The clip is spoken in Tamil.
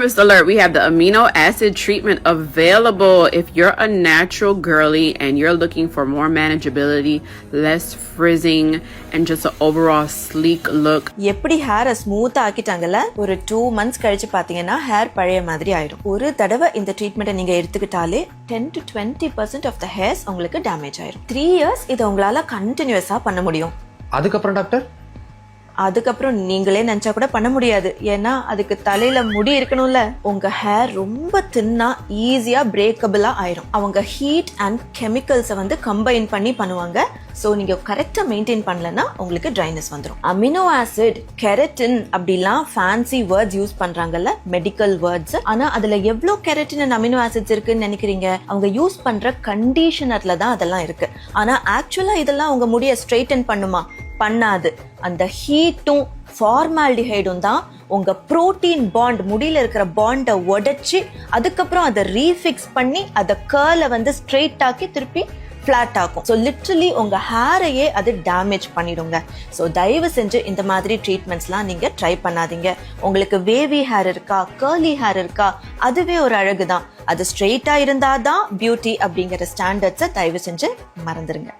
Harvest alert, we have the amino acid treatment available if you're a natural girly and you're looking for more manageability, less frizzing, and just an overall sleek look. எப்படி ஹேரை ஸ்மூத்தா ஆக்கிட்டாங்கல்ல, ஒரு 2 months கழிச்சு பாத்தீங்கன்னா ஹேர் பழைய மாதிரி ஆயிடும். ஒரு தடவை இந்த ட்ரீட்மெண்ட்டை நீங்க எடுத்துக்கிட்டாலே 10 to 20% ஆஃப் த ஹேர்ஸ் உங்களுக்கு டேமேஜ் ஆயிடும். 3 years இதை உங்களால கண்டினியூஸா பண்ண முடியும். அதுக்கப்புறம் டாக்டர்? அதுக்கப்புறம் நீங்களே நினைச்சா கூட பண்ண முடியாது. ஏன்னா அதுக்கு தலையில முடி இருக்கணும்ல. உங்க ஹேர் ரொம்ப தின்னா ஈஸியா பிரேக்கபிளா ஆயிரும். அவங்க ஹீட் அண்ட் கெமிக்கல்ஸை வந்து கம்பைன் பண்ணி பண்ணுவாங்க. ஸோ நீங்க கரெக்டா மெயின்டைன் பண்ணலன்னா உங்களுக்கு ட்ரைனஸ் வந்துடும். அமினோ ஆசிட், கெரட்டின் அப்படிலாம் ஃபேன்சி வேர்ட்ஸ் யூஸ் பண்றாங்கல்ல, மெடிக்கல் வேர்ட்ஸ். ஆனா அதுல எவ்வளவு கெரட்டின் அண்ட் அமினோ ஆசிட்ஸ் இருக்குன்னு நினைக்கிறீங்க? அவங்க யூஸ் பண்ற கண்டிஷனர்ல தான் அதெல்லாம் இருக்கு. ஆனா ஆக்சுவலா இதெல்லாம் உங்க முடிய ஸ்ட்ரெயிட்டன் பண்ணுமா? பண்ணாது. அந்த ஹீட்டும் ஃபார்மால்டிஹைடும் தான் உங்க புரோட்டீன் பாண்ட், முடியில இருக்கிற பாண்டை உடைச்சு அதுக்கப்புறம் அதை ரீஃபிக்ஸ் பண்ணி அதை கர்லை வந்து ஸ்ட்ரெயிட் ஆக்கி திருப்பி ஃபிளாட் ஆகும். ஸோ லிட்ரலி உங்க ஹேரையே அது டேமேஜ் பண்ணிடுங்க. ஸோ தயவு செஞ்சு இந்த மாதிரி ட்ரீட்மெண்ட்ஸ்லாம் நீங்க ட்ரை பண்ணாதீங்க. உங்களுக்கு வேவி ஹேர் இருக்கா, கர்லி ஹேர் இருக்கா, அதுவே ஒரு அழகு தான். அது ஸ்ட்ரெயிட்டா இருந்தாதான் பியூட்டி அப்படிங்கிற ஸ்டாண்டர்ட்ஸை தயவு செஞ்சு மறந்துருங்க.